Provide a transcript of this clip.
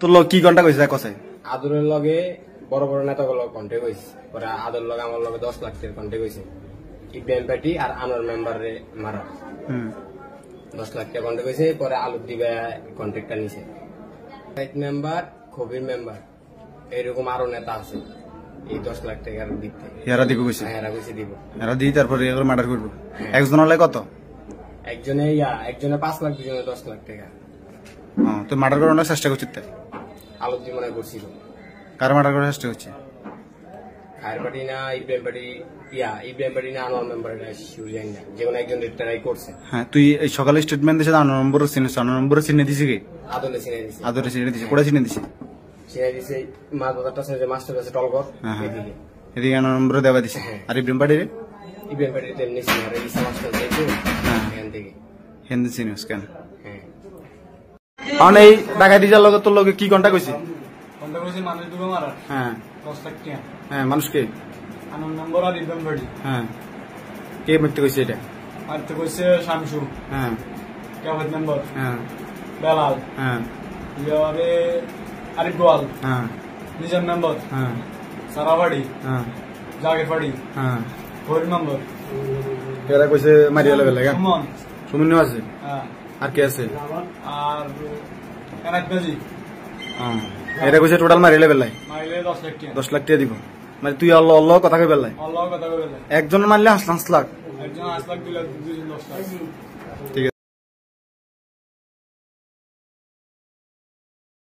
তোর লোক কি ঘন্টা কইছে কসে আদরের লগে বড় বড় নেতাগুলো কন্টে কইছে পরে আদর লগে আমার লগে 10 লাখ টাকা কন্টে কইছে ইব্রাহিম পার্টি আর আনোয়ার মেম্বারে মারা 10 লাখ টাকা কন্টে কইছে পরে আলু দিবে কন্ট্রাক্টটা নিছে ফাইট মেম্বার কবির মেম্বার এরকম আরো নেতা আছে এই 10 লাখ টাকার দিতে এরা দিকে কইছে এরা কইছে দিব এরা দি তারপরে এগুলো মার্ডার করব একজনের কত একজনে 5 লাখ দুজনে 10 লাখ টাকা তো মার্ডার করানোর চেষ্টা করছিস তাই আলু দি মনে করছিল কার মার্ডার করার চেষ্টা করছে খায়ের পার্টি না ইব্রাহিম পার্টি না আনোয়ার মেম্বার শিউর জানি না যে কোনো একজন ট্রাই করছে হ্যাঁ তুই এই সকালে স্টেটমেন্ট দিছিস 9 নম্বরের চিহ্ন দিছিস কি আদলে চিনে দিছে আদরে চিহ্ন দিছিস কোড়া চিহ্ন দিছিস চিনে দিছে মা দাদাটা যে মাস্টার আছে টলগর এদিকে এদিকে 9 নম্বরে দেওয়া দিছে আর ইব্রাহিম পার্টি রে ইব্রাহিম পার্টি তেমনি চিনে রে ইসা মাস্টার যাইতো এখান থেকে হিন্দি চিনিস কেন হ্যাঁ আন এই ডাকাতি যার লগে তোর লগে কি ঘন্টা কইছি ঘন্টা কইছি মানুষ দুটো মারা হ্যাঁ 10 লাখ টাকা হ্যাঁ মানুষকে আনোয়ার নম্বর আর ইব্রাহিম পার্টি হ্যাঁ কে মিথ্যে কইছে এটা আর তো কইছে শামসু হ্যাঁ কেওয়াত মেম্বার হ্যাঁ বেলাল হ্যাঁ ইয়ারে আরিফ গোয়াল হ্যাঁ নিজাম মেম্বার হ্যাঁ সারাবাড়ি হ্যাঁ জাগির পাড়ি হ্যাঁ হরি মেম্বার এরা কইছে মারিয়া লেভেল লাগা সুমন সুমিন আছে হ্যাঁ আর কে আছে আর কানাক বাজি এরা কইছে টোটাল মারিয়া লেভেল লাই মাইলে 10 লাখ টাকা 10 লাখ টাকা দিব মানে তুই আল্লাহ আল্লাহ কথা কই বেলাই আল্লাহ কথা কইলে একজন মারলে 5 লাখ একজন 8 লাখ 2 লাখ 10 লাখ ঠিক আছে।